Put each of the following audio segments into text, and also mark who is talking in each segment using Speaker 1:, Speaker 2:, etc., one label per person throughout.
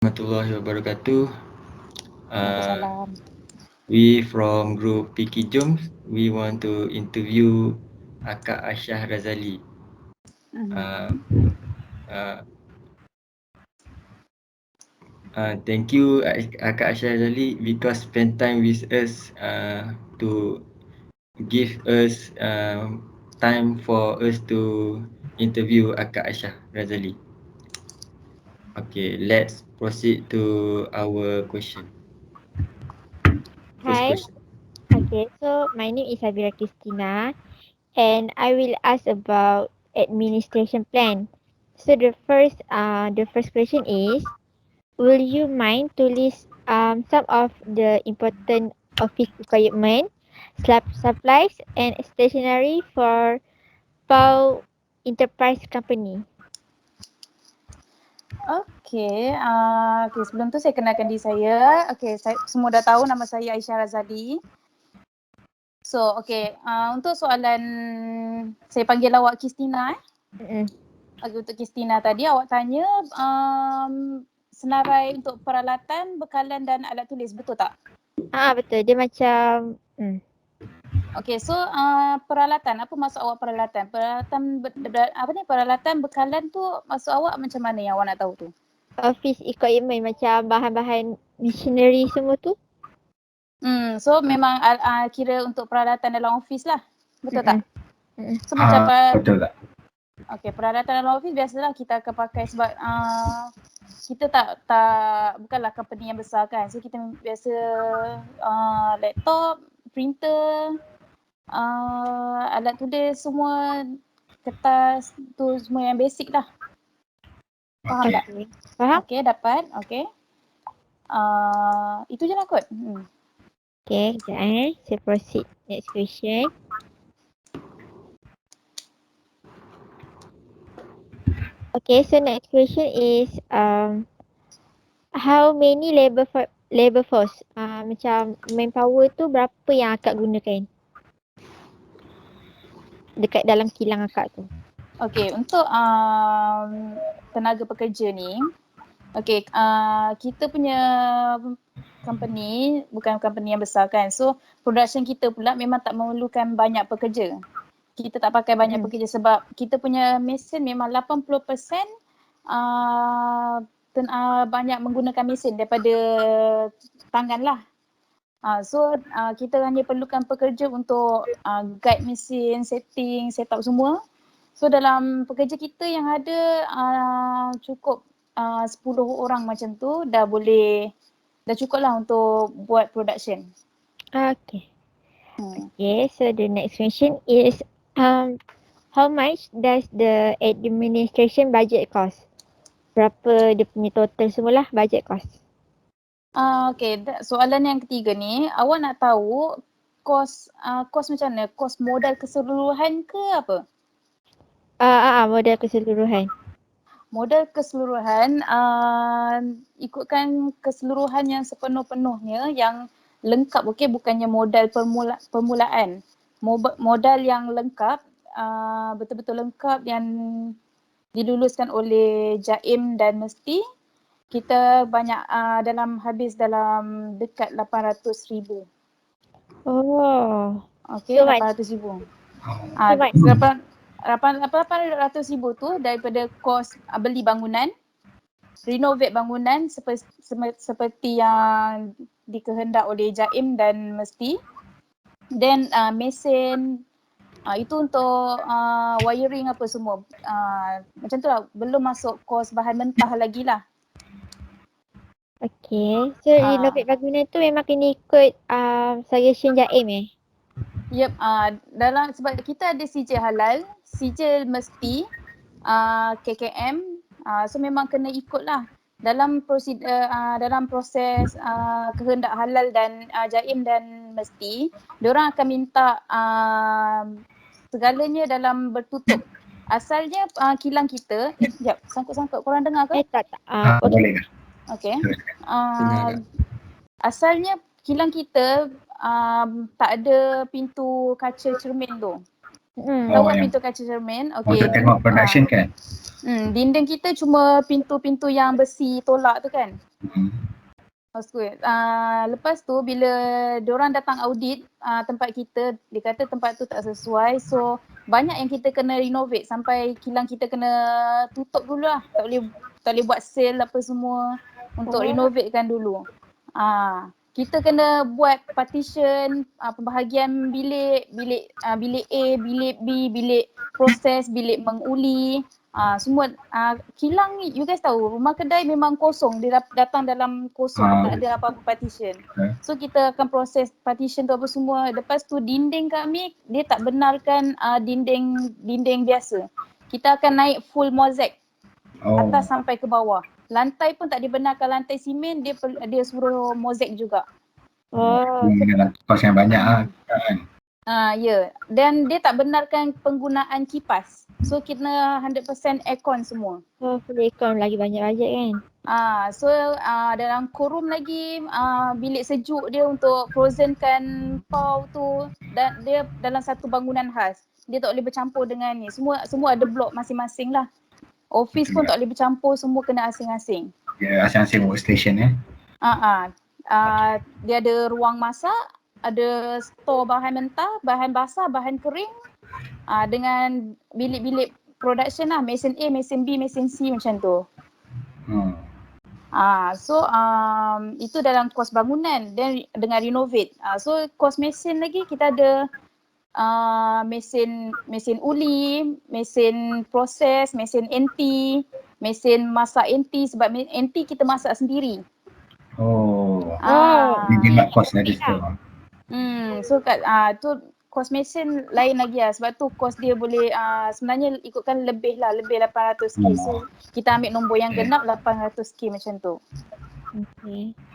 Speaker 1: Warahmatullahi wabarakatuh.
Speaker 2: Waalaikumsalam.
Speaker 1: We from group Piki Jom, we want to interview Akak Aisyah Razali. Uh, uh, Thank you Akak Aisyah Razali because spend time with us to give us time for us to interview Akak Aisyah Razali. Okay, let's proceed to our question. First
Speaker 3: Hi.
Speaker 1: question.
Speaker 3: Okay, so my name is Sabira Christina and I will ask about administration plan. So the first question is, will you mind to list some of the important office equipment, supplies and stationery for PAU Enterprise Company?
Speaker 2: Okay, sebelum tu saya kenalkan diri saya. Okay, semua dah tahu nama saya Aisyah Razali. So, untuk soalan saya panggil awak Christina Okay, untuk Christina tadi awak tanya senarai untuk peralatan, bekalan dan alat tulis, betul tak?
Speaker 3: Betul. Dia macam
Speaker 2: Okay, so peralatan, apa maksud awak peralatan? Peralatan bekalan tu maksud awak macam mana yang awak nak tahu tu?
Speaker 3: office equipment, macam bahan-bahan machinery semua tu.
Speaker 2: So memang kira untuk peralatan dalam office lah. Betul tak? So macam
Speaker 1: Betul tak?
Speaker 2: Okay, peralatan dalam office biasalah kita akan pakai sebab kita tak bukanlah company yang besar kan. So kita biasa laptop, printer, alat tulis semua, kertas tu semua yang basic lah. Faham tak?
Speaker 3: Faham?
Speaker 2: Okay, dapat. Okay. Itu je lah kot.
Speaker 3: Okay, sekejap Saya proceed next question. Okay, so next question is how many labor force? Macam manpower tu berapa yang akak gunakan? Dekat dalam kilang akak tu.
Speaker 2: Okay, untuk tenaga pekerja ni, okay, kita punya company bukan company yang besar kan. So production kita pula memang tak memerlukan banyak pekerja. Kita tak pakai banyak pekerja sebab kita punya mesin memang 80% banyak menggunakan mesin daripada tangan lah. So kita hanya perlukan pekerja untuk guide mesin, setting, set up semua. So dalam pekerja kita yang ada cukup 10 orang macam tu dah cukup lah untuk buat production.
Speaker 3: Okay. Okay, so the next question is how much does the administration budget cost? Berapa dia punya total semualah budget cost?
Speaker 2: Okay, soalan yang ketiga ni, awak nak tahu kos macam mana? Kos modal keseluruhan ke apa?
Speaker 3: Modal keseluruhan.
Speaker 2: Modal keseluruhan, ikutkan keseluruhan yang sepenuh-penuhnya yang lengkap, okay? Bukannya modal permulaan. Modal yang lengkap, betul-betul lengkap yang diluluskan oleh JAIM dan Mesti, kita banyak habis dalam dekat 800,000.
Speaker 3: Oh.
Speaker 2: Okay,
Speaker 3: So
Speaker 2: 800,000. 800,000 tu daripada kos beli bangunan, renovate bangunan seperti yang dikehendak oleh JAIM dan Mesti. Then mesin, itu untuk wiring apa semua. Macam tu lah, belum masuk kos bahan mentah lagi lah.
Speaker 3: Okay, so renovate bangunan tu memang kena ikut suggestion JAIM
Speaker 2: Yep, sebab kita ada sijil halal, sijil Mesti, KKM, so memang kena ikut lah. Dalam proses kehendak halal dan JAIM dan Mesti, diorang akan minta segalanya dalam bertutup. Asalnya kilang kita, sekejap, sangkut-sangkut, korang dengar ke?
Speaker 3: Tak.
Speaker 2: Boleh. Okay. Asalnya kilang kita tak ada pintu kaca cermin tu. Tahu pintu kaca cermin? Okay.
Speaker 1: Untuk tengok production kan?
Speaker 2: Dinding kita cuma pintu-pintu yang besi tolak tu kan. Good. Lepas tu bila diorang datang audit tempat kita, dia kata tempat tu tak sesuai. So banyak yang kita kena renovate sampai kilang kita kena tutup dulu lah. Tak boleh buat sale apa semua untuk renovatekan dulu. Kita kena buat partition, pembahagian bilik A, bilik B, bilik proses, bilik menguli. Semua kilang ni, you guys tahu rumah kedai memang kosong, dia datang dalam kosong, tak ada apa-apa partition. So kita akan proses partition tu apa semua. Lepas tu dinding kami dia tak benarkan dinding biasa. Kita akan naik full mosaic atas sampai ke bawah. Lantai pun tak dibenarkan lantai simen, dia suruh mosaic juga.
Speaker 4: Dengan kos yang banyak kan.
Speaker 2: Ya. Dan dia tak benarkan penggunaan kipas. So kena 100% aircon semua.
Speaker 3: Full aircon lagi banyak bajet kan.
Speaker 2: So dalam courtroom lagi bilik sejuk dia untuk frozenkan pau tu, dan dia dalam satu bangunan khas. Dia tak boleh bercampur dengan ni. Semua ada blok masing-masing lah. Office pun tak boleh bercampur, semua kena asing-asing.
Speaker 4: Ya, asing-asing workstation ya.
Speaker 2: Dia ada ruang masak, ada store bahan mentah, bahan basah, bahan kering, dengan bilik-bilik production lah, mesin A, mesin B, mesin C macam tu. So itu dalam kos bangunan dan dengan renovate. So kos mesin lagi kita ada mesin uli, mesin proses, mesin NT, mesin masak NT, sebab NT kita masak sendiri.
Speaker 4: Dia jimat kos dari situ.
Speaker 2: So kat tu kos mesin lain lagi lah, sebab tu kos dia boleh sebenarnya ikutkan lebih 800k. So kita ambil nombor yang genap 800k macam tu.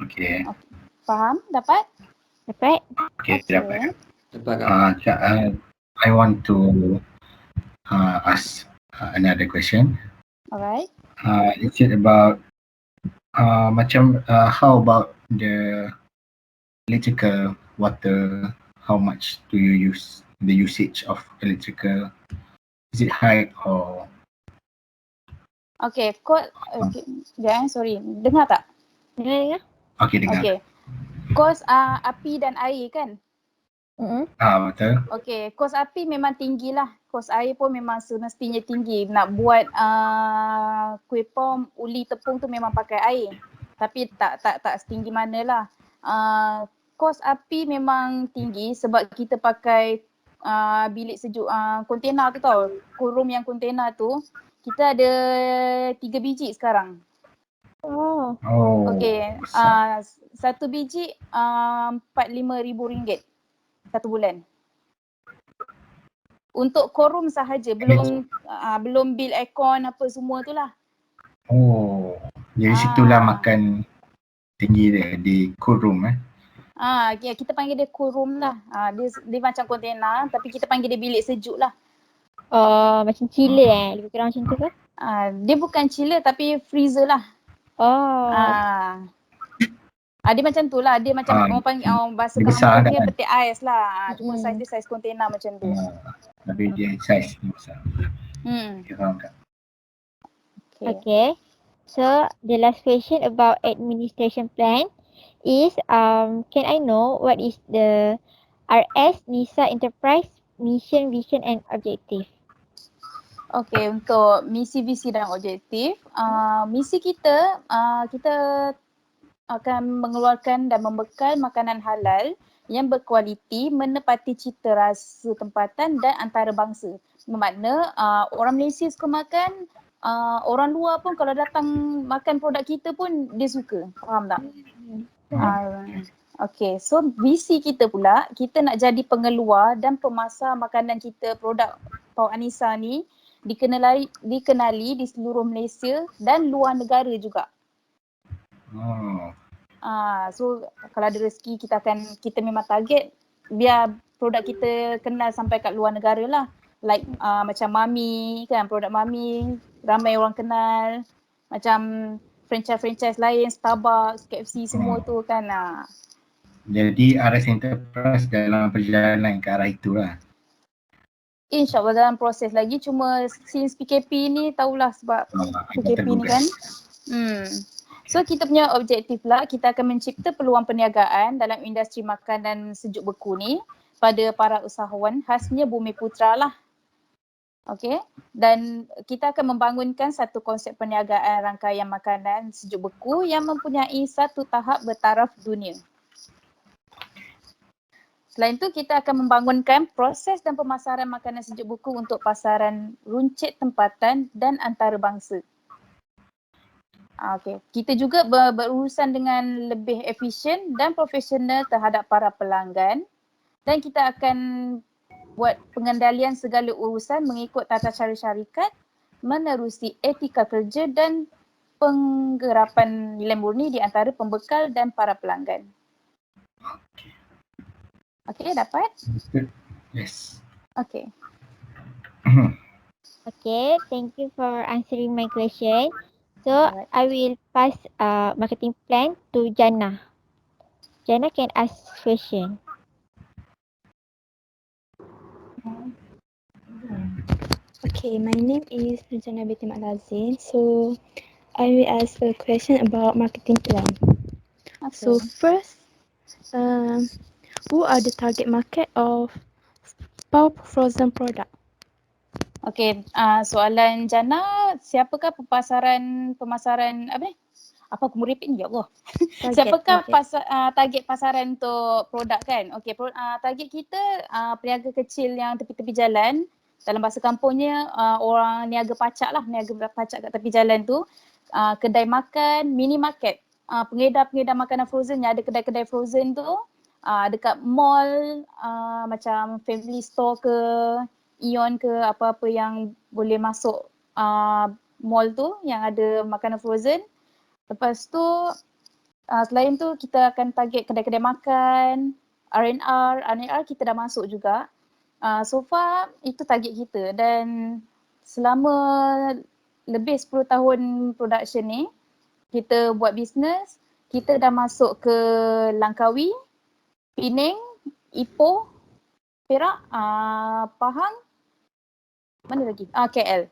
Speaker 4: Okay.
Speaker 2: Faham? Dapat?
Speaker 4: Okay, dapat. I want to ask another question.
Speaker 2: Alright.
Speaker 4: It's about how about the electrical, water, how much do you use, the usage of electrical, is it high or?
Speaker 2: Okay, sorry, dengar tak?
Speaker 3: Dengar.
Speaker 4: Okay, dengar.
Speaker 2: Okay, kos api dan air kan?
Speaker 4: Betul.
Speaker 2: Okay, kos api memang tinggi lah. Kos air pun memang semestinya tinggi. Nak buat kuih pom, uli tepung tu memang pakai air. Tapi tak setinggi mana lah. Kos api memang tinggi sebab kita pakai bilik sejuk, kontena tu tau. Kurung yang kontena tu, kita ada 3 biji sekarang. Okay, satu biji RM45,000 satu bulan. Untuk korum sahaja, belum bil aircon apa semua tu lah.
Speaker 4: Jadi situlah makan tinggi dia di cool room
Speaker 2: Kita panggil dia cool room lah. Dia macam kontena tapi kita panggil dia bilik sejuk lah.
Speaker 3: Macam chiller lebih kurang macam tu ke?
Speaker 2: Dia bukan chiller tapi freezer lah. Dia macam tu lah. Dia macam orang panggil, bahasa kampung dia peti ais lah. Cuma saiz dia saiz kontena macam tu.
Speaker 4: Tapi dia saiz besar.
Speaker 3: Okay. So the last question about administration plan is can I know what is the RS NISA Enterprise mission, vision and objective?
Speaker 2: Okay, untuk misi, visi dan objektif, misi kita akan mengeluarkan dan membekal makanan halal yang berkualiti, menepati cita rasa tempatan dan antarabangsa. Bermakna orang Malaysia suka makan, orang luar pun kalau datang makan produk kita pun dia suka. Faham tak? Okay, so visi kita pula, kita nak jadi pengeluar dan pemasar makanan kita, produk Pau Anisa ni dikenali di seluruh Malaysia dan luar negara juga. So kalau ada rezeki kita memang target biar produk kita kenal sampai kat luar negara lah. Like macam Mami kan, produk Mami ramai orang kenal. Macam franchise lain, Starbucks, KFC semua tu kan.
Speaker 4: Jadi RS Enterprise dalam perjalanan ke arah itulah.
Speaker 2: InsyaAllah dalam proses lagi, cuma since PKP ni tahulah sebab PKP ni kan. So kita punya objektif lah, kita akan mencipta peluang perniagaan dalam industri makanan sejuk beku ni pada para usahawan khasnya Bumiputra lah. Okay, dan kita akan membangunkan satu konsep perniagaan rangkaian makanan sejuk beku yang mempunyai satu tahap bertaraf dunia. Selain itu, kita akan membangunkan proses dan pemasaran makanan sejuk beku untuk pasaran runcit tempatan dan antarabangsa. Okay. Kita juga berurusan dengan lebih efisien dan profesional terhadap para pelanggan dan kita akan buat pengendalian segala urusan mengikut tata cara syarikat, menerusi etika kerja dan penggerapan nilai murni di antara pembekal dan para pelanggan. Okay, dapat?
Speaker 4: Yes.
Speaker 2: Okay.
Speaker 3: Okay, thank you for answering my question. So,
Speaker 2: Alright.
Speaker 3: I will pass marketing plan to Jannah. Jannah can ask question.
Speaker 5: Okay, my name is Jannah Binti Malazin. So, I will ask a question about marketing plan.
Speaker 2: Okay.
Speaker 5: So, first, who are the target market of pulp frozen product?
Speaker 2: Okay, soalan Jana, siapakah pemasaran apa ni? Apa aku merepek ni, ya Allah. Siapakah target pasaran untuk produk kan? Okay, target kita peniaga kecil yang tepi-tepi jalan. Dalam bahasa kampungnya orang niaga pacak lah, niaga pacak kat tepi jalan tu. Kedai makan, mini market, pengedar-pengedar makanan frozen yang ada kedai-kedai frozen tu. Dekat mall macam family store ke, Ion ke, apa-apa yang boleh masuk mall tu yang ada makanan frozen. Lepas tu selain tu kita akan target kedai-kedai makan, R&R kita dah masuk juga. So far itu target kita dan selama lebih 10 tahun production ni kita buat bisnes, kita dah masuk ke Langkawi, Penang, Ipoh, Perak, Pahang, mana lagi? KL.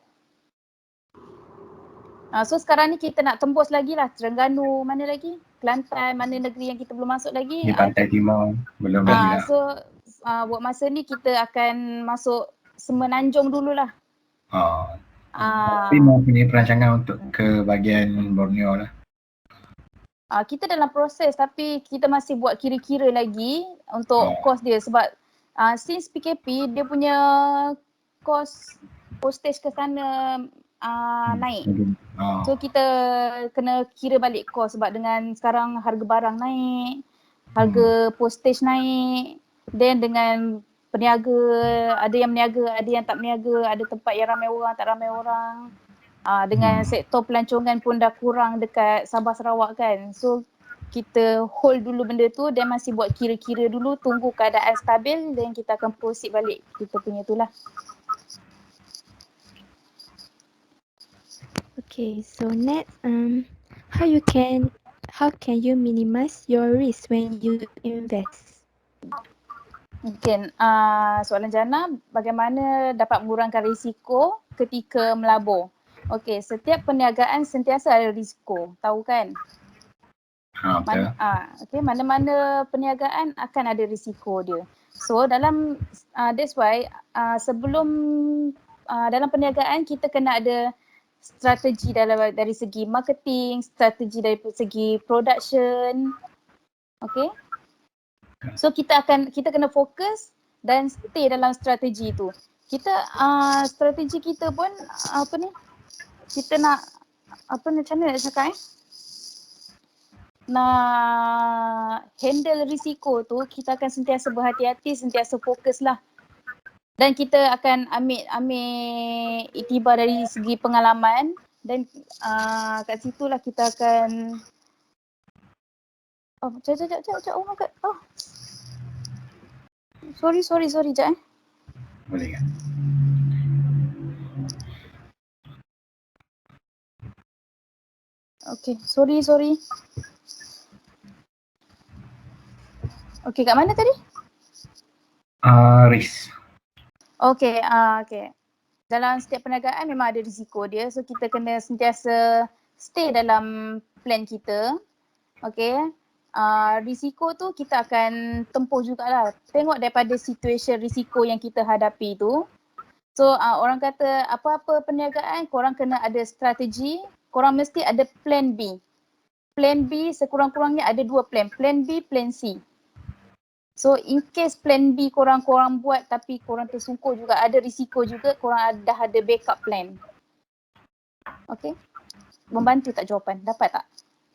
Speaker 2: So sekarang ni kita nak tembus lagi lah Terengganu, mana lagi? Kelantan, mana negeri yang kita belum masuk lagi.
Speaker 4: Di Pantai Timur, belum lagi lah.
Speaker 2: So buat masa ni kita akan masuk Semenanjung dululah.
Speaker 4: Tapi mau punya perancangan untuk ke bahagian Borneo lah.
Speaker 2: Kita dalam proses tapi kita masih buat kira-kira lagi untuk kos dia sebab since PKP dia punya kos postage ke sana naik. So kita kena kira balik kos sebab dengan sekarang harga barang naik, harga postage naik, dan dengan peniaga, ada yang meniaga, ada yang tak meniaga, ada tempat yang ramai orang, tak ramai orang. Dengan sektor pelancongan pun dah kurang dekat Sabah Sarawak kan. So kita hold dulu benda tu dan masih buat kira-kira dulu, tunggu keadaan stabil dan kita akan proceed balik kita punya tu lah.
Speaker 5: Okay, so next, how can you minimize your risk when you invest?
Speaker 2: Mungkin soalan Jana, bagaimana dapat mengurangkan risiko ketika melabur? Okey, setiap perniagaan sentiasa ada risiko, tahu kan? Mana-mana perniagaan akan ada risiko dia. So dalam that's why sebelum dalam perniagaan kita kena ada strategi dari segi marketing, strategi dari segi production. Okay. So kita kena fokus dan stay dalam strategi tu. Strategi kita pun kita nak macam mana nak cakap nak handle risiko tu, kita akan sentiasa berhati-hati, sentiasa fokus lah. Dan kita akan ambil iktibar dari segi pengalaman dan kat situlah kita akan sekejap. Oh my god. Sorry sekejap.
Speaker 4: Boleh kan?
Speaker 2: Okay, sorry. Okay, kat mana tadi?
Speaker 4: Risk.
Speaker 2: Okay, okay. Dalam setiap perniagaan memang ada risiko dia. So kita kena sentiasa stay dalam plan kita. Okay. Risiko tu kita akan tempuh jugalah. Tengok daripada situasi risiko yang kita hadapi tu. So orang kata apa-apa perniagaan korang kena ada strategi. Korang mesti ada plan B. Plan B sekurang-kurangnya ada 2 plan. Plan B, plan C. So in case plan B korang buat tapi korang tersungkur juga, ada risiko juga, korang dah ada backup plan. Okay. Membantu tak jawapan? Dapat tak?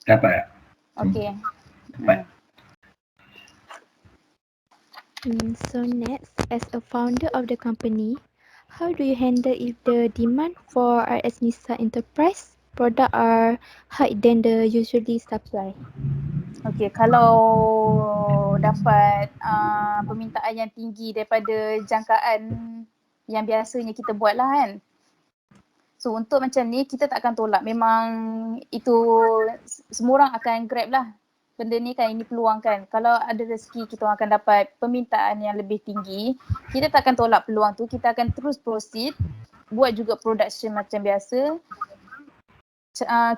Speaker 4: Dapat.
Speaker 2: Okay.
Speaker 4: Dapat.
Speaker 5: So next, as a founder of the company, how do you handle if the demand for RS Nisa Enterprise product are higher than the usually supply?
Speaker 2: Okay, kalau dapat permintaan yang tinggi daripada jangkaan yang biasanya kita buat lah kan. So untuk macam ni kita tak akan tolak. Memang itu semua orang akan grab lah. Benda ni kan, ini peluang kan. Kalau ada rezeki kita akan dapat permintaan yang lebih tinggi, kita tak akan tolak peluang tu. Kita akan terus proceed. Buat juga production macam biasa.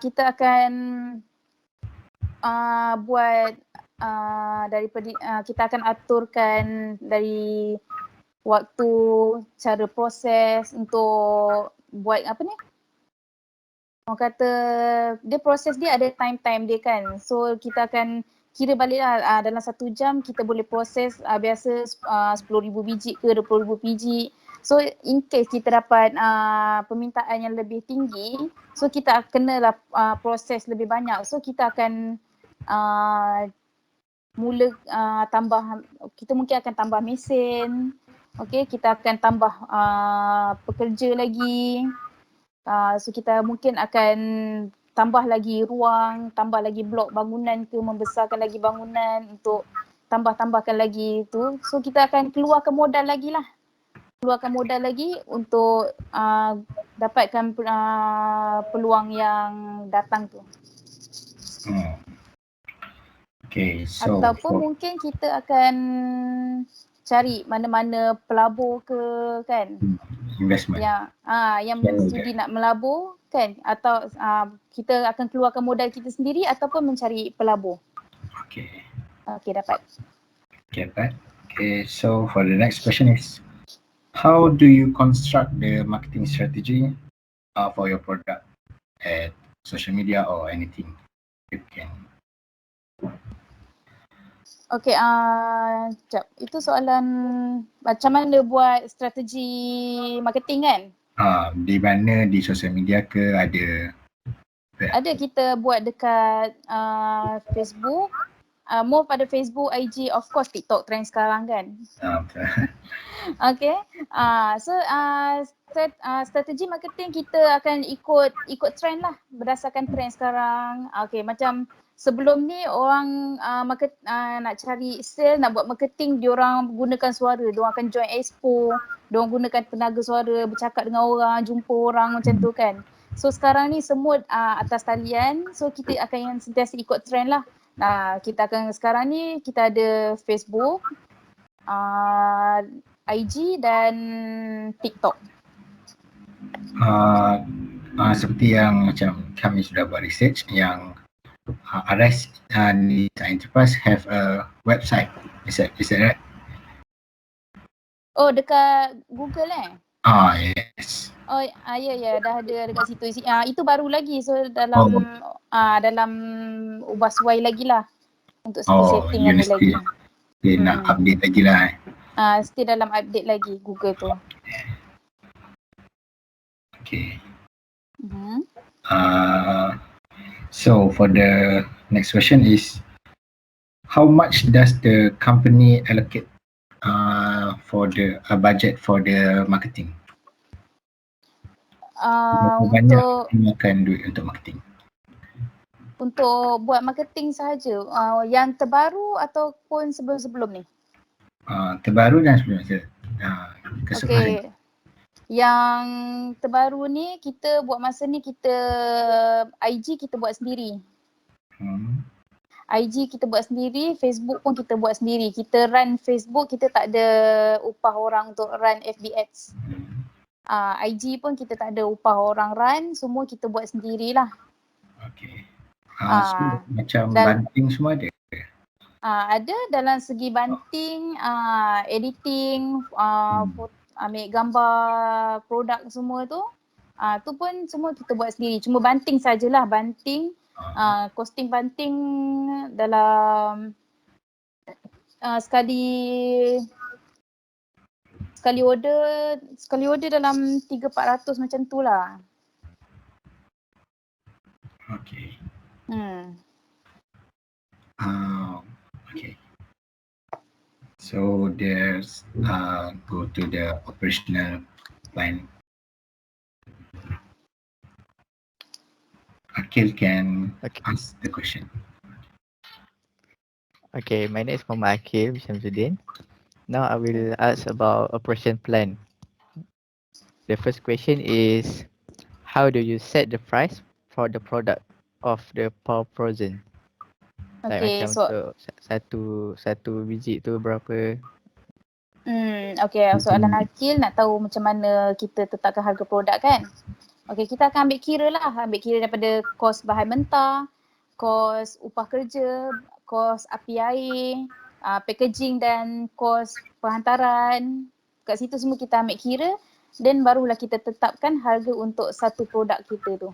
Speaker 2: Kita akan buat kita akan aturkan dari waktu, cara proses untuk buat apa ni? Orang kata dia proses dia ada time dia kan. So kita akan kira balik lah dalam 1 jam kita boleh proses biasa 10,000 biji ke 20,000 biji. So in case kita dapat permintaan yang lebih tinggi, so kita kenalah proses lebih banyak. So kita akan mula tambah, kita mungkin akan tambah mesin. Okay, kita akan tambah pekerja lagi. So kita mungkin akan tambah lagi ruang, tambah lagi blok bangunan ke, membesarkan lagi bangunan untuk tambahkan lagi tu. So kita akan keluarkan modal lagi lah. Keluarkan modal lagi untuk dapatkan peluang yang datang tu.
Speaker 4: Okay, so
Speaker 2: ataupun mungkin kita akan cari mana-mana pelabur ke kan.
Speaker 4: investment.
Speaker 2: Yang sudi nak melabur kan, atau kita akan keluarkan modal kita sendiri ataupun mencari pelabur.
Speaker 4: Okay.
Speaker 2: Okay, dapat.
Speaker 4: Okay, dapat. Okay, so for the next question is, how do you construct the marketing strategy for your product at social media or anything you can?
Speaker 2: Okay, sekejap. Itu soalan macam mana buat strategi marketing kan?
Speaker 4: Di mana, di social media ke ada?
Speaker 2: Ada, kita buat dekat Facebook. More pada Facebook, IG, of course TikTok trend sekarang kan. Okay. Strategi marketing kita akan ikut trend lah, berdasarkan trend sekarang. Okay, macam sebelum ni orang nak cari sale, nak buat marketing, diorang gunakan suara. Diorang akan join expo, diorang gunakan tenaga suara, bercakap dengan orang, jumpa orang macam tu kan. So sekarang ni semua atas talian, so kita akan sentiasa ikut trend lah. Kita akan sekarang ni kita ada Facebook, IG dan TikTok.
Speaker 4: Seperti yang macam kami sudah buat research yang RS Nisa Enterprise have a website. Is that right?
Speaker 2: Oh, dekat Google
Speaker 4: Yes.
Speaker 2: Oh, ya, dah ada dekat situ. Itu baru lagi, so dalam ubah suai lagi lah untuk setting ni lagi.
Speaker 4: Nak update lagi lah.
Speaker 2: Still dalam update lagi Google tu.
Speaker 4: Okay. So for the next question is, how much does the company allocate for the budget for the marketing? Berapa banyak gunakan duit untuk marketing?
Speaker 2: Untuk buat marketing sahaja, yang terbaru ataupun sebelum-sebelum ni?
Speaker 4: Terbaru dan sebelum-sebelum.
Speaker 2: Okay. Yang terbaru ni kita buat masa ni, kita IG kita buat sendiri. IG kita buat sendiri, Facebook pun kita buat sendiri. Kita run Facebook, kita tak ada upah orang untuk run FB ads. IG pun kita tak ada upah orang run, semua kita buat sendirilah.
Speaker 4: Okay. So, macam banting semua ada?
Speaker 2: Ada dalam segi banting, editing, ambil gambar produk semua tu. Tu pun semua kita buat sendiri. Cuma banting sajalah, banting. Costing banting dalam sekali order dalam 300-400 macam tu lah.
Speaker 4: Okay. Okay. So there's go to the operational plan. Akil can ask the question.
Speaker 6: Okay, my name is Muhammad Akil Syamsuddin. Now I will ask about operation plan. The first question is, how do you set the price for the product of the Paw Frozen? Like
Speaker 2: Okay,
Speaker 6: macam
Speaker 2: so
Speaker 6: satu biji tu berapa?
Speaker 2: Okay, soalan Akil nak tahu macam mana kita tetapkan harga produk kan? Okay, kita akan ambil kira daripada kos bahan mentah, kos upah kerja, kos api air, packaging dan kos penghantaran. Kat situ semua kita ambil kira dan barulah kita tetapkan harga untuk satu produk kita tu.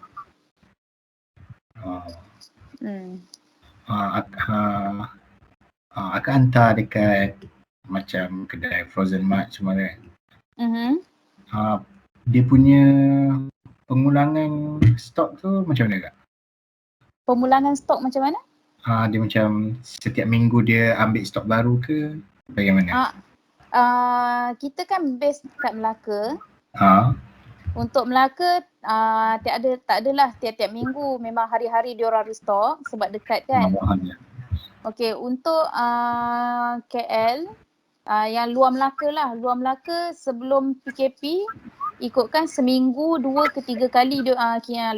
Speaker 4: Akak hantar dekat macam kedai Frozen Mart semua kan? Dia punya pengulangan stok tu macam mana kak?
Speaker 2: Pemulangan stok macam mana?
Speaker 4: Dia macam setiap minggu dia ambil stok baru ke bagaimana?
Speaker 2: Kita kan base kat Melaka. Untuk Melaka tak adalah tiap-tiap minggu, memang hari-hari diorang restock sebab dekat kan. Okey, untuk KL yang luar Melaka lah, luar Melaka sebelum PKP ikutkan seminggu 2 ke 3 kali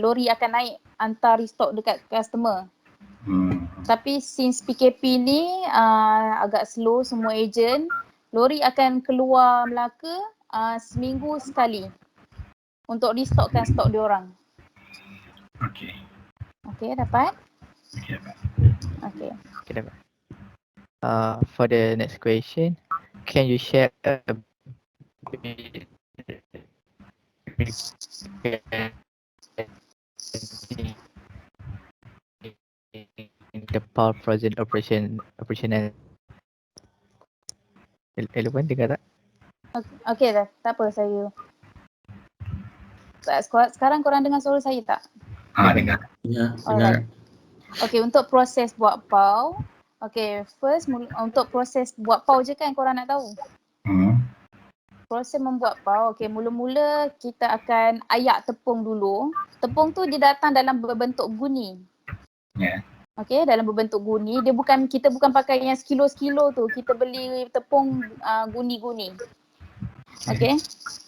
Speaker 2: lori akan naik hantar restock dekat customer. Tapi since PKP ni agak slow semua ejen, lori akan keluar Melaka seminggu sekali untuk restockkan stok diorang.
Speaker 4: Okay.
Speaker 2: Okay, dapat?
Speaker 4: Okay, dapat.
Speaker 2: Okay.
Speaker 6: Okay, dapat. For the next question, can you share a bit in the Paw Frozen operational eleven dengar tak?
Speaker 2: Okay dah, tak apa saya. Sekarang korang dengar suara saya tak?
Speaker 4: Dengar.
Speaker 1: Ya,
Speaker 2: Alright. Okay, untuk proses buat paw. Okay, first untuk proses buat paw je kan korang nak tahu? Proses membuat paw, okay, mula-mula kita akan ayak tepung dulu. Tepung tu dia datang dalam berbentuk guni. Okay, dalam berbentuk guni. Kita bukan pakai yang sekilo-sekilo tu. Kita beli tepung guni-guni. Okay,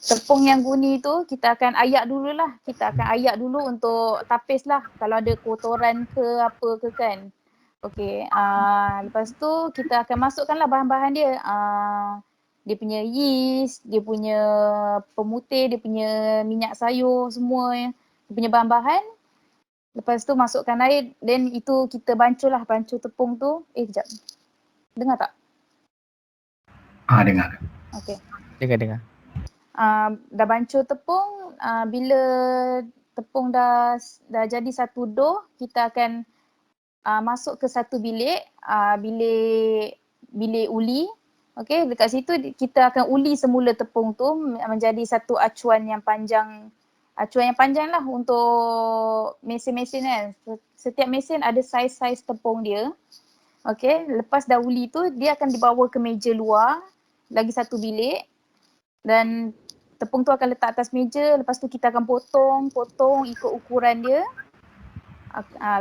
Speaker 2: tepung yang guni tu kita akan ayak dululah. Kita akan ayak dulu untuk tapis lah kalau ada kotoran ke apa ke kan. Okay, lepas tu kita akan masukkanlah bahan-bahan dia. Dia punya yeast, dia punya pemutih, dia punya minyak sayur semua, dia punya bahan-bahan. Lepas tu masukkan air, then itu kita bancuh tepung tu. Kejap. Dengar tak?
Speaker 4: Dengar.
Speaker 2: Okay.
Speaker 6: Dengar.
Speaker 2: Dah bancuh tepung, bila tepung dah jadi satu dough, kita akan masuk ke satu bilik uli. Okay, dekat situ kita akan uli semula tepung tu menjadi satu acuan yang panjang lah untuk mesin-mesin kan. Setiap mesin ada saiz-saiz tepung dia. Okay, lepas dah uli tu dia akan dibawa ke meja luar, lagi satu bilik. Dan tepung tu akan letak atas meja, lepas tu kita akan potong ikut ukuran dia.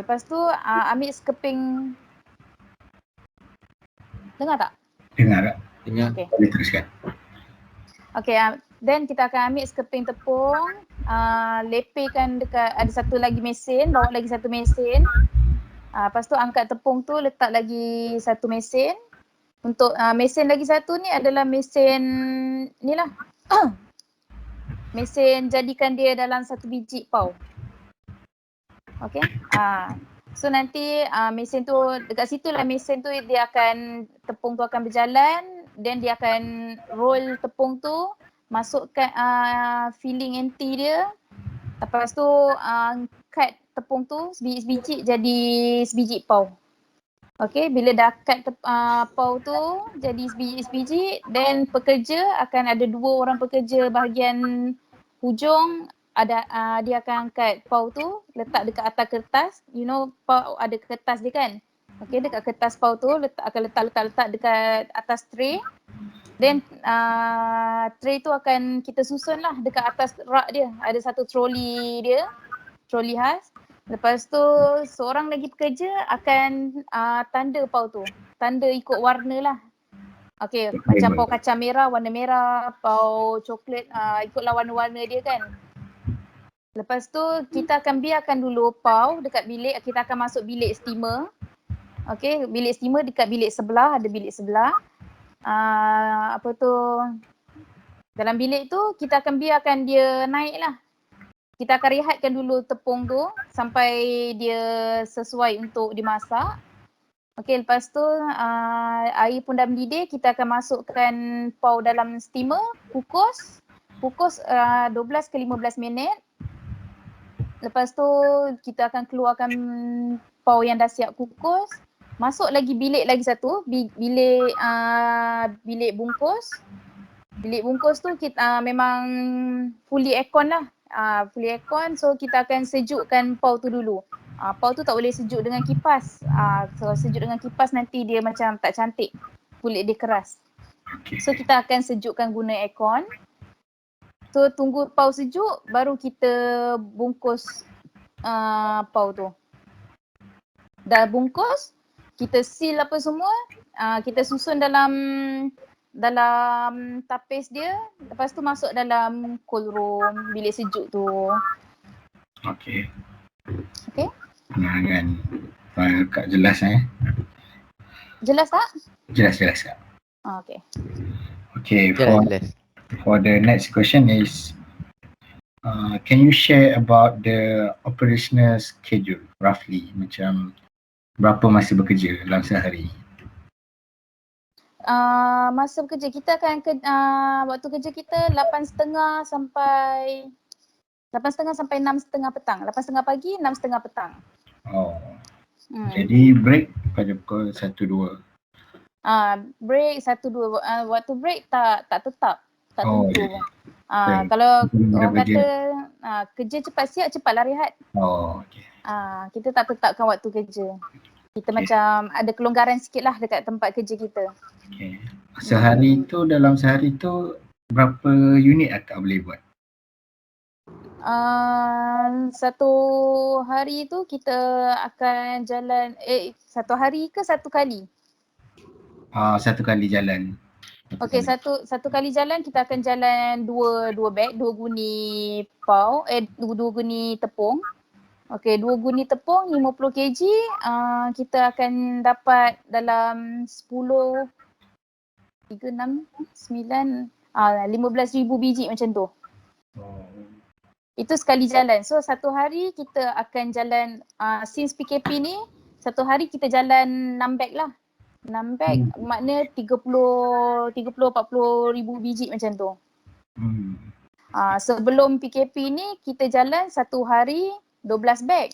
Speaker 2: Lepas tu ambil sekeping. Dengar tak?
Speaker 4: Dengar.
Speaker 2: Okay.
Speaker 4: Boleh teruskan.
Speaker 2: Okay, then kita akan ambil sekeping tepung, lepehkan dekat ada satu lagi mesin, bawa lagi satu mesin. Lepas tu angkat tepung tu letak lagi satu mesin. Untuk mesin lagi satu ni adalah mesin ni lah. Mesin jadikan dia dalam satu biji pau. Okay. So nanti mesin tu dekat situ lah mesin tu dia akan tepung tu akan berjalan, then dia akan roll tepung tu, masukkan filling empty dia. Lepas tu cut tepung tu sebiji jadi sebiji pau. Okay, bila dah cut pau tu jadi sebiji-sebiji, then pekerja akan ada 2 orang pekerja bahagian hujung, ada dia akan angkat pau tu letak dekat atas kertas. You know pau ada kertas dia kan. Okay, dekat kertas pau tu akan letak dekat atas tray. Then tray tu akan kita susun lah dekat atas rak dia. Ada satu troli dia, troli khas. Lepas tu seorang lagi pekerja akan tanda pau tu. Tanda ikut warna lah. Okay, macam pau kacang merah, warna merah, pau coklat, ikutlah warna-warna dia kan. Lepas tu kita akan biarkan dulu pau dekat bilik, kita akan masuk bilik steamer. Okay, bilik steamer dekat bilik sebelah, ada bilik sebelah. Dalam bilik tu kita akan biarkan dia naik lah. Kita akan rehatkan dulu tepung tu sampai dia sesuai untuk dimasak. Okey, lepas tu air pun dah mendidih, kita akan masukkan pau dalam steamer, kukus 12 ke 15 minit. Lepas tu kita akan keluarkan pau yang dah siap kukus, masuk lagi bilik lagi satu, bilik bungkus. Bilik bungkus tu kita memang fully aircon lah. Fully aircon, so kita akan sejukkan pau tu dulu. Pau tu tak boleh sejuk dengan kipas. So sejuk dengan kipas nanti dia macam tak cantik. Kulit dia keras. So kita akan sejukkan guna aircon. So tunggu pau sejuk baru kita bungkus pau tu. Dah bungkus, kita seal apa semua, kita susun dalam tapis dia, lepas tu masuk dalam cold room, bilik sejuk tu.
Speaker 4: Okey.
Speaker 2: Okey?
Speaker 4: Kan. Kak jelas
Speaker 2: Jelas tak?
Speaker 4: Jelas Kak.
Speaker 2: Okey.
Speaker 4: Okay,
Speaker 6: Jelas.
Speaker 4: for the next question is, can you share about the operational schedule roughly, macam berapa masa bekerja dalam sehari?
Speaker 2: Masa kerja kita akan waktu kerja kita 8.30 sampai 6.30 petang. 8.30 pagi, 6.30 petang.
Speaker 4: Oh. Jadi break pada pukul 1-2.
Speaker 2: Break 1-2. Waktu break tak tetap. Tak tentu.
Speaker 4: Okay.
Speaker 2: Kalau orang kata kerja cepat siap, cepatlah rehat.
Speaker 4: Oh, okey.
Speaker 2: Kita tak tetapkan waktu kerja. Kita macam ada kelonggaran sikit lah dekat tempat kerja kita.
Speaker 4: Okay. Dalam sehari tu berapa unit akak boleh buat?
Speaker 2: Satu hari tu kita akan jalan, satu hari ke satu kali?
Speaker 4: Satu kali jalan.
Speaker 2: Okey, satu kali jalan kita akan jalan dua beg, 2 guni pau, 2 guni tepung. Okey, 2 guni tepung 50 kg, kita akan dapat dalam 10, 3, 6, 9, 15,000 biji macam tu. Itu sekali jalan. So satu hari kita akan jalan, since PKP ni, satu hari kita jalan 6 beg lah. 6 beg makna 30-40 ribu biji macam tu. Sebelum PKP ni kita jalan satu hari 12 beg.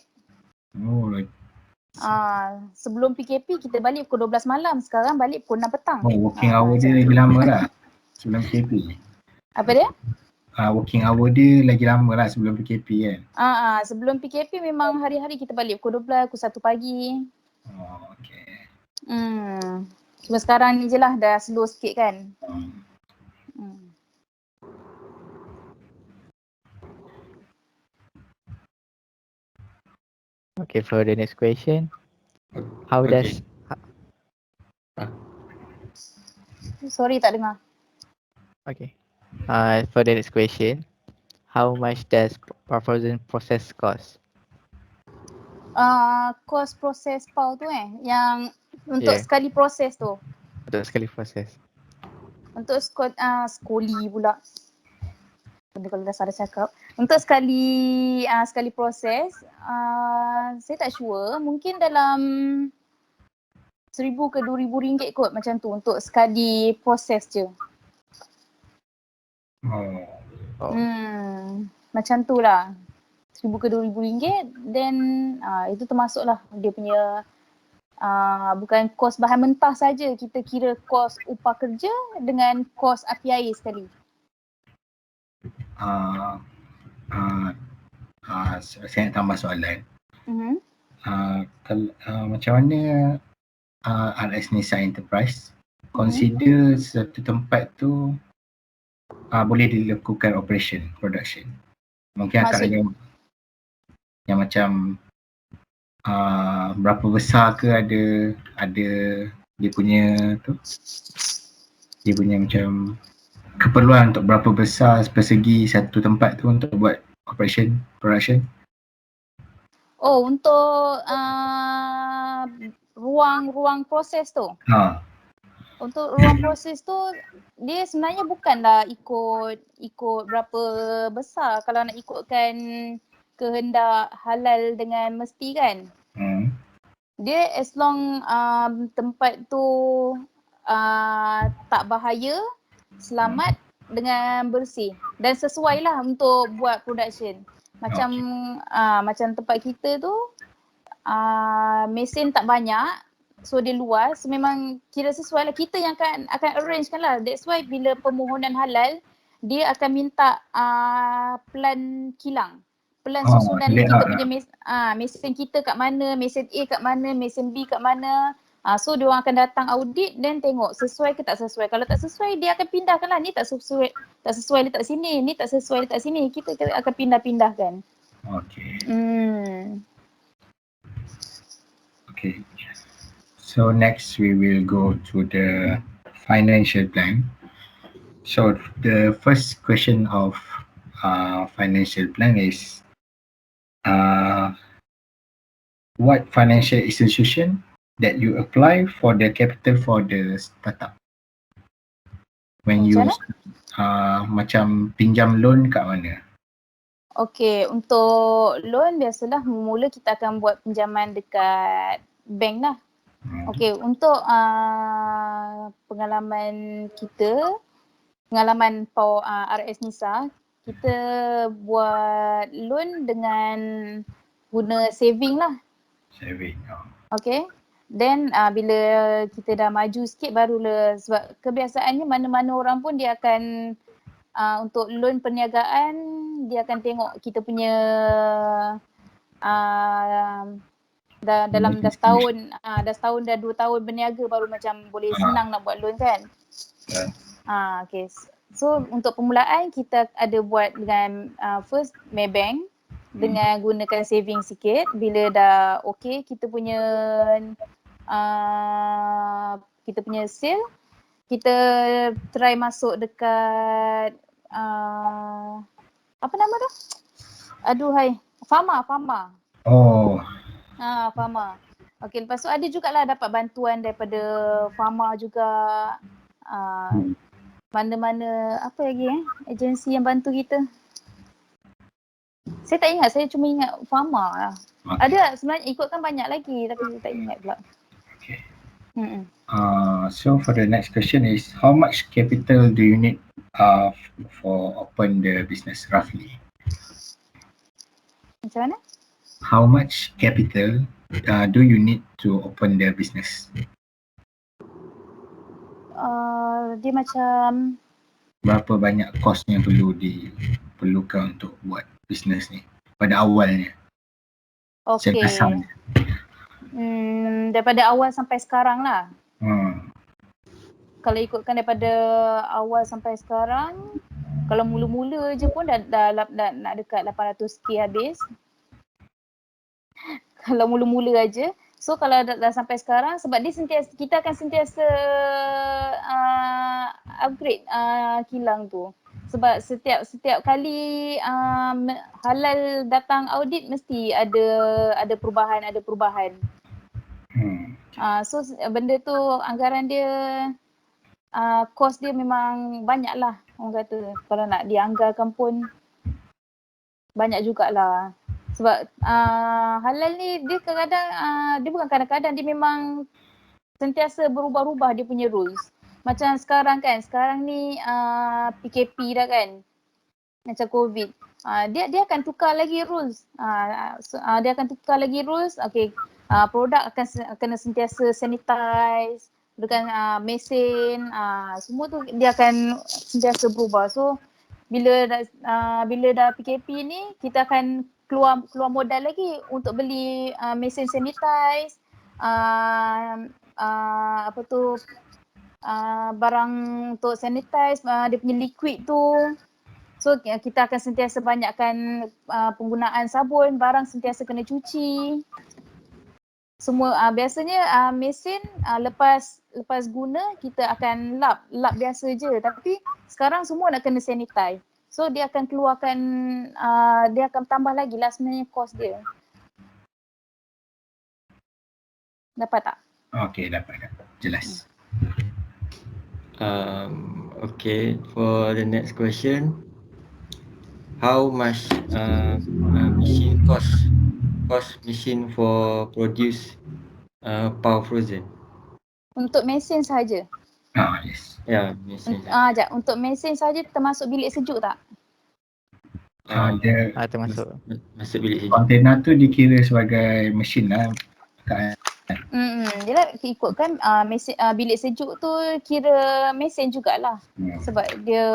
Speaker 2: Sebelum PKP kita balik pukul 12 malam, sekarang balik pukul 6 petang.
Speaker 4: Working hour dia lagi lama lah sebelum PKP.
Speaker 2: Apa dia?
Speaker 4: Working hour dia lagi lama lah sebelum PKP kan?
Speaker 2: Sebelum PKP memang hari-hari kita balik pukul 12, pukul 1 pagi.
Speaker 4: Okay.
Speaker 2: Cuma sekarang ni je lah dah slow sikit kan.
Speaker 6: Okay, for the next question. How does
Speaker 2: Sorry tak dengar.
Speaker 6: Okay. For the next question, how much does frozen process cost?
Speaker 2: Cost proses PAU tu yang untuk sekali proses tu.
Speaker 6: Untuk sekali proses.
Speaker 2: Untuk skoli pula. Benda kalau dah salah cakap. Untuk sekali proses, saya tak sure. Mungkin dalam 1,000 ke 2,000 ringgit kot macam tu untuk sekali proses je. Macam tu lah. 1,000 ke 2,000 ringgit. Then itu termasuklah dia punya bukan kos bahan mentah saja. Kita kira kos upah kerja dengan kos api air sekali.
Speaker 4: Saya nak tambah soalan. Macam mana RS Nisa Enterprise consider satu tempat tu boleh dilakukan operation, production? Mungkin akak yang macam berapa besar ke ada dia punya macam keperluan untuk berapa besar persegi satu tempat tu untuk buat operation, production?
Speaker 2: Untuk ruang proses tu. Untuk ruang proses tu dia sebenarnya bukanlah ikut berapa besar kalau nak ikutkan kehendak halal dengan mesti kan. Dia as long tempat tu tak bahaya, selamat dengan bersih dan sesuai lah untuk buat production. Macam macam tempat kita tu mesin tak banyak, so dia luas, so memang kira sesuai lah. Kita yang akan arrange kan lah. That's why bila permohonan halal, dia akan minta plan kilang, plan susunan kita punya mesin kita kat mana, mesin A kat mana, mesin B kat mana. So dia orang akan datang audit dan tengok sesuai ke tak sesuai. Kalau tak sesuai dia akan pindahkan lah. Ni tak sesuai letak sini, ni tak sesuai letak sini. Kita akan pindah-pindahkan.
Speaker 4: Okay. So next we will go to the financial plan. So the first question of financial plan is what financial institution that you apply for the capital for the startup? When you macam pinjam loan kat mana?
Speaker 2: Okay, untuk loan biasalah mula kita akan buat pinjaman dekat bank lah. Okay, untuk pengalaman kita, pengalaman RS Nisa, kita buat loan dengan guna saving lah.
Speaker 4: Saving.
Speaker 2: Okay. Then bila kita dah maju sikit barulah, sebab kebiasaannya mana-mana orang pun dia akan untuk loan perniagaan dia akan tengok kita punya dah setahun dah 2 tahun berniaga baru macam boleh senang nak buat loan kan. Okay. So untuk permulaan kita ada buat dengan first Maybank dengan gunakan saving sikit. Bila dah okay kita punya sale, kita try masuk dekat apa nama tu? Pharma. Pharma. Okay, lepas tu ada jugalah dapat bantuan daripada Pharma juga. Mana-mana apa lagi agensi yang bantu kita. Saya tak ingat, saya cuma ingat Pharma lah. Ada sebenarnya ikutkan banyak lagi tapi saya tak ingat pula.
Speaker 4: Okay. So for the next question is how much capital do you need for open the business roughly?
Speaker 2: Macam mana?
Speaker 4: How much capital do you need to open the business?
Speaker 2: Dia macam
Speaker 4: berapa banyak kos yang diperlukan untuk buat bisnes ni pada awalnya?
Speaker 2: Okay. Daripada awal sampai sekarang lah. Kalau ikutkan daripada awal sampai sekarang, kalau mula-mula je pun dah nak dekat 800k habis. Kalau mula-mula aja. So kalau dah sampai sekarang, sebab dia kita akan sentiasa upgrade kilang tu. sebab setiap kali halal datang audit mesti ada perubahan. So benda tu anggaran dia kos dia memang banyak lah orang kata. Kalau nak dianggarkan pun banyak jugalah. Sebab halal ni dia kadang-kadang dia bukan kadang-kadang, dia memang sentiasa berubah-ubah dia punya rules. Macam sekarang kan, sekarang ni PKP dah kan, macam COVID. Dia akan tukar lagi rules. Dia akan tukar lagi rules. Okay, produk akan kena sentiasa sanitize dengan mesin, semua tu dia akan sentiasa berubah. So bila dah PKP ni, kita akan keluar modal lagi untuk beli mesin sanitize, barang untuk sanitize, dia punya liquid tu. So kita akan sentiasa banyakkan penggunaan sabun, barang sentiasa kena cuci. Semua biasanya mesin lepas guna kita akan lap biasa je, tapi sekarang semua nak kena sanitize. So dia akan keluarkan dia akan tambah lagi lah sebenarnya kos dia. Dapat tak?
Speaker 4: Okay, dapat. Jelas.
Speaker 1: Okay, for the next question, how much machine cost machine for produce power frozen?
Speaker 2: Untuk mesin sahaja.
Speaker 4: Yes.
Speaker 1: Ya, mesin.
Speaker 2: Sekejap. Untuk mesin sahaja termasuk bilik sejuk tak?
Speaker 4: Dia
Speaker 6: Termasuk.
Speaker 1: Masuk bilik sejuk.
Speaker 4: kontena tu dikira sebagai mesin lah.
Speaker 2: Yelah, ikutkan mesin, bilik sejuk tu kira mesin jugalah. Sebab dia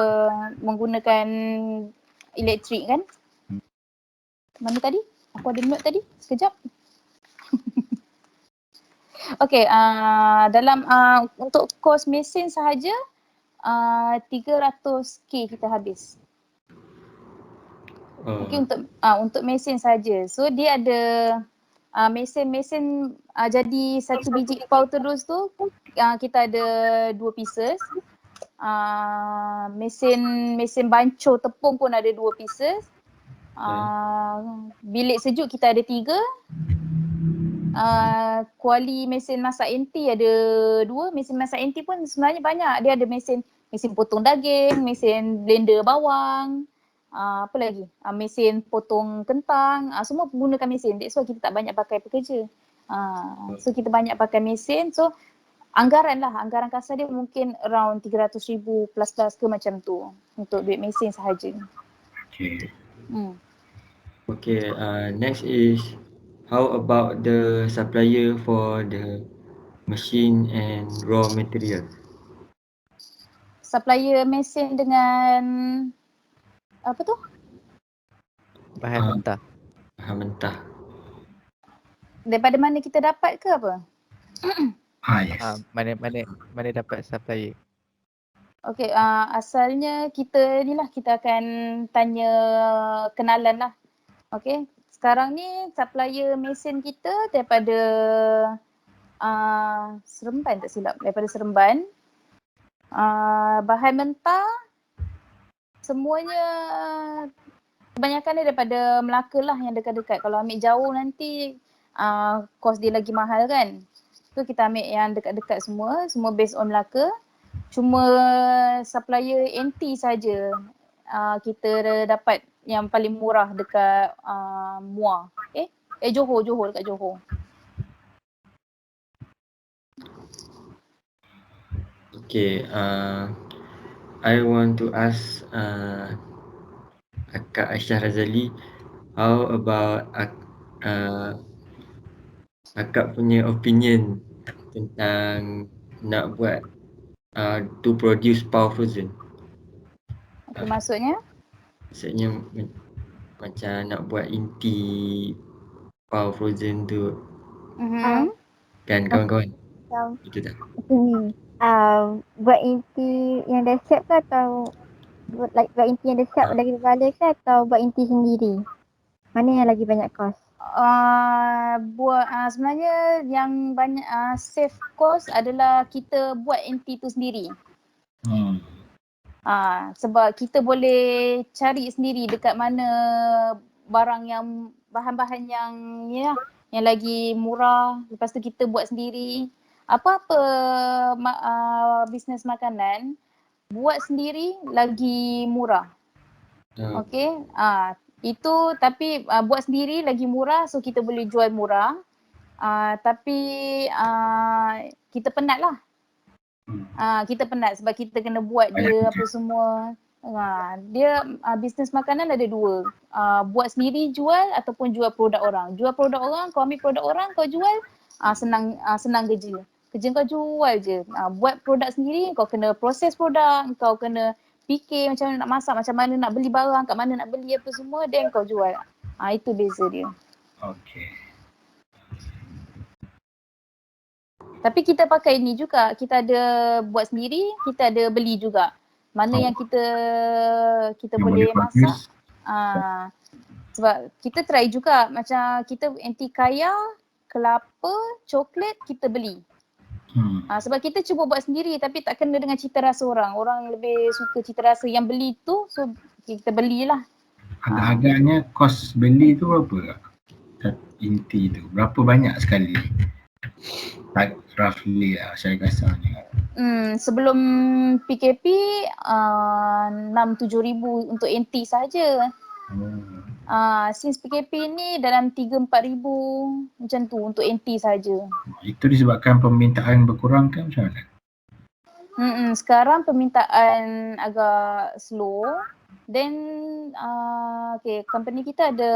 Speaker 2: menggunakan elektrik kan. Mana tadi? Aku ada note tadi. Sekejap. Okay, dalam untuk kos mesin sahaja 300k kita habis. Okay, untuk mesin saja. So dia ada mesin jadi satu biji power terus tu kita ada 2 pieces. Mesin bancuh tepung pun ada 2 pieces. Bilik sejuk kita ada 3. Kuali mesin masak inti ada 2. Mesin masak inti pun sebenarnya banyak. Dia ada mesin potong daging, mesin blender bawang, apa lagi? Mesin potong kentang, semua menggunakan mesin. That's why kita tak banyak pakai pekerja. So kita banyak pakai mesin. So anggaran kasar dia mungkin around 300,000 plus ke macam tu untuk duit mesin sahaja.
Speaker 4: Okay.
Speaker 1: Okay, next is how about the supplier for the machine and raw material?
Speaker 2: Supplier mesin dengan apa tu?
Speaker 6: Bahan mentah.
Speaker 1: Bahan mentah.
Speaker 2: Daripada mana kita dapat ke apa?
Speaker 4: Yes.
Speaker 6: Mana dapat supplier?
Speaker 2: Okay, asalnya kita akan tanya kenalan lah. Okay, sekarang ni supplier mesin kita daripada Seremban tak silap, daripada Seremban. Bahan mentah semuanya kebanyakan dia daripada Melaka lah, yang dekat-dekat. Kalau ambil jauh nanti kos dia lagi mahal kan. So kita ambil yang dekat-dekat semua based on Melaka. Cuma supplier NT saja kita dapat yang paling murah dekat Muar. Johor, dekat Johor.
Speaker 1: Okay, I want to ask Kak Aisyah Razali, how about Akak punya opinion tentang nak buat to produce power frozen?
Speaker 2: Okay, maksudnya
Speaker 1: macam nak buat inti power frozen tu kan kawan-kawan? Betul tak?
Speaker 3: Ini buat inti yang dah siap ke atau buat inti yang dah siap dari kepala ke atau buat inti sendiri? Mana yang lagi banyak kos?
Speaker 2: Sebenarnya yang banyak save cost adalah kita buat inti tu sendiri. Sebab kita boleh cari sendiri dekat mana barang yang bahan-bahan yang yang lagi murah, lepas tu kita buat sendiri. Apa-apa bisnes makanan buat sendiri lagi murah. Okay, itu tapi buat sendiri lagi murah, so kita boleh jual murah. Tapi kita penat lah. Kita penat sebab kita kena buat dia apa semua. Dia bisnes makanan ada dua. Buat sendiri jual ataupun jual produk orang. Jual produk orang, kau ambil produk orang, kau jual, senang kerja. Kerja kau jual je. Buat produk sendiri, kau kena proses produk, kau kena fikir macam mana nak masak, macam mana nak beli barang, kat mana nak beli apa semua, then kau jual. Itu beza dia.
Speaker 4: Okay.
Speaker 2: Tapi kita pakai ni juga, kita ada buat sendiri, kita ada beli juga. Mana yang kita boleh masak. Sebab kita try juga, macam kita anti kaya, kelapa, coklat kita beli. Sebab kita cuba buat sendiri tapi tak kena dengan cita rasa orang. Orang lebih suka cita rasa yang beli tu, so kita belilah.
Speaker 4: Harga-harganya kos beli tu berapa? Inti tu berapa banyak sekali? Roughly lah, saya kasarnya.
Speaker 2: Sebelum PKP 6-7 ribu untuk NT saja. Since PKP ni dalam 3-4 ribu macam tu untuk NT saja.
Speaker 4: Itu disebabkan permintaan berkurang ke macam mana?
Speaker 2: Sekarang permintaan agak slow. Then company kita ada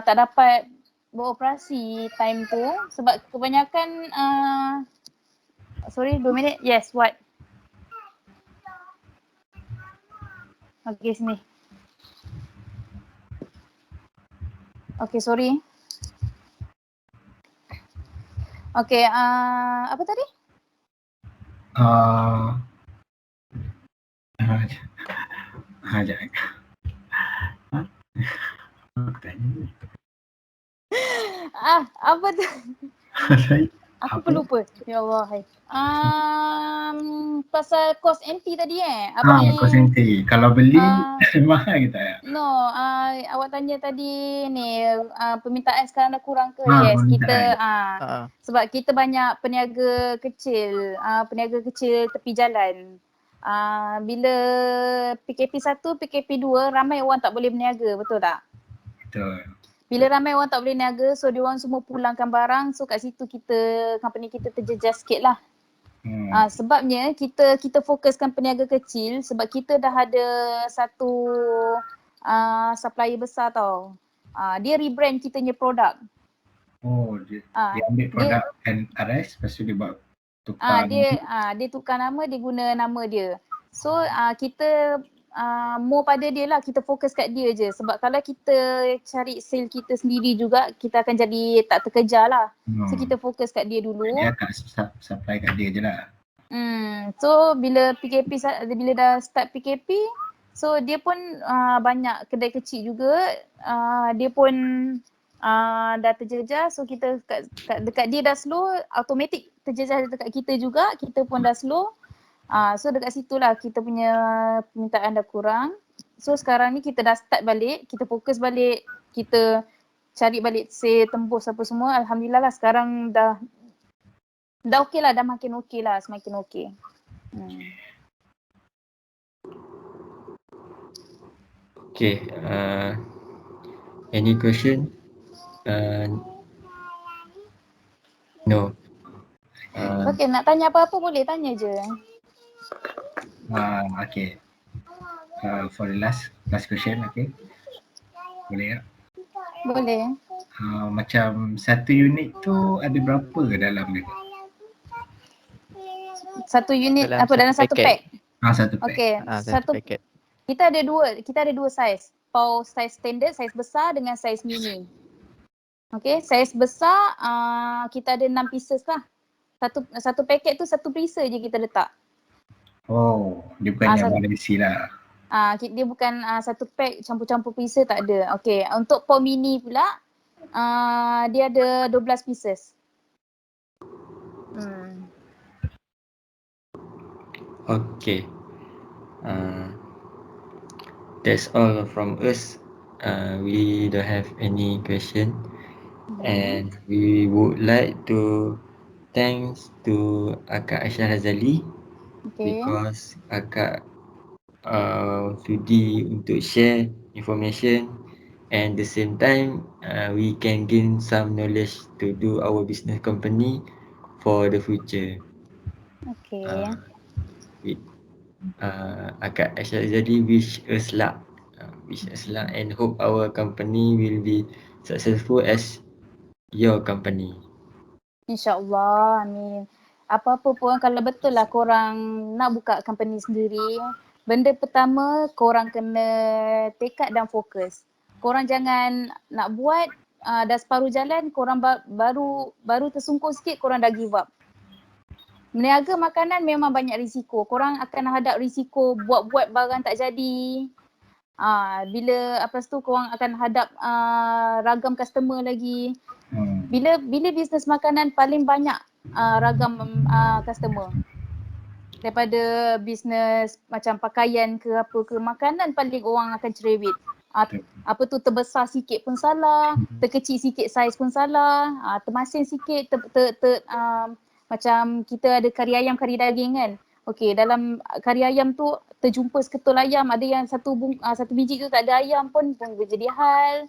Speaker 2: tak dapat beroperasi time tu sebab kebanyakan 2 minit. Yes, what? Okay, sini. Okay, sorry. Okay, apa tadi? Apa tu? Aku pun lupa. Ya Allah. Pasal kos NT tadi
Speaker 4: kos NT. Kalau beli mahal ke tak?
Speaker 2: No, awak tanya tadi ni permintaan sekarang dah kurang ke? Yes, kita sebab kita banyak peniaga kecil tepi jalan. Bila PKP 1, PKP 2 ramai orang tak boleh berniaga, betul tak?
Speaker 4: Betul.
Speaker 2: Bila ramai orang tak boleh niaga, so diorang semua pulangkan barang, so kat situ company kita terjejas sikit lah. Sebabnya kita fokuskan peniaga kecil sebab kita dah ada satu supplier besar tau. Dia rebrand kita punya produk.
Speaker 4: Dia ambil produk NRS, lepas tu dia buat tukar
Speaker 2: dia tukar nama, dia guna nama dia. So kita more pada dia lah, kita fokus kat dia je. Sebab kalau kita cari sale kita sendiri juga, kita akan jadi tak terkejar lah. So kita fokus kat dia dulu.
Speaker 4: Dia akan supply kat dia je lah.
Speaker 2: So bila dah start PKP, so dia pun banyak kedai kecil juga, dia pun dah terjejas. So kita dekat dia dah slow, automatik terjejas dekat kita juga, kita pun dah slow. So dekat situlah kita punya permintaan dah kurang. So sekarang ni kita dah start balik, kita fokus balik, kita cari balik sale, tembus apa semua. Alhamdulillah lah sekarang dah okey lah, dah makin okey lah, semakin okey.
Speaker 1: Okay, any question? No.
Speaker 2: Okay, nak tanya apa-apa boleh tanya je.
Speaker 4: Okay. For the last question, okay. Boleh tak?
Speaker 2: Boleh.
Speaker 4: Macam satu unit tu ada berapa ke dalam dia?
Speaker 2: Satu unit dalam satu pack?
Speaker 4: Satu pack.
Speaker 2: Okay,
Speaker 6: satu paket.
Speaker 2: Kita ada dua saiz. Saiz standard, saiz besar dengan saiz mini. Okay, saiz besar kita ada 6 pieces lah. Satu paket tu satu perisa je kita letak.
Speaker 4: Dia bukan yang warna besi lah.
Speaker 2: Dia bukan satu pack campur-campur perisa, tak ada. Okay, untuk pot mini pula dia ada 12 pieces.
Speaker 1: Okay. That's all from us. We don't have any question, and we would like to thanks to Akak Aisyah Razali
Speaker 2: Okay.
Speaker 1: because Akak sudi untuk share information, and the same time we can gain some knowledge to do our business company for the future.
Speaker 2: Okay.
Speaker 1: With Akak Aisyah Razali wish us luck. And hope our company will be successful as your company.
Speaker 2: InsyaAllah, amin. Apa-apa pun kalau betul lah korang nak buka company sendiri, benda pertama korang kena tekad dan fokus. Korang jangan nak buat dah separuh jalan, korang baru tersungkur sikit, korang dah give up. Meniaga makanan memang banyak risiko. Korang akan hadap risiko buat-buat barang tak jadi. Bila lepas tu korang akan hadap ragam customer lagi. Bila bisnes makanan paling banyak ragam customer. Daripada bisnes macam pakaian ke apa ke, makanan paling orang akan cerewet. Apa tu terbesar sikit pun salah, terkecil sikit saiz pun salah, termasin sikit macam kita ada kari ayam, kari daging kan. Okey, dalam kari ayam tu terjumpa seketul ayam, ada yang satu biji tu tak ada ayam pun jadi hal.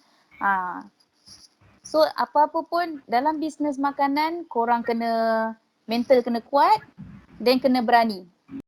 Speaker 2: So apa-apa pun dalam bisnes makanan korang kena mental kena kuat dan kena berani.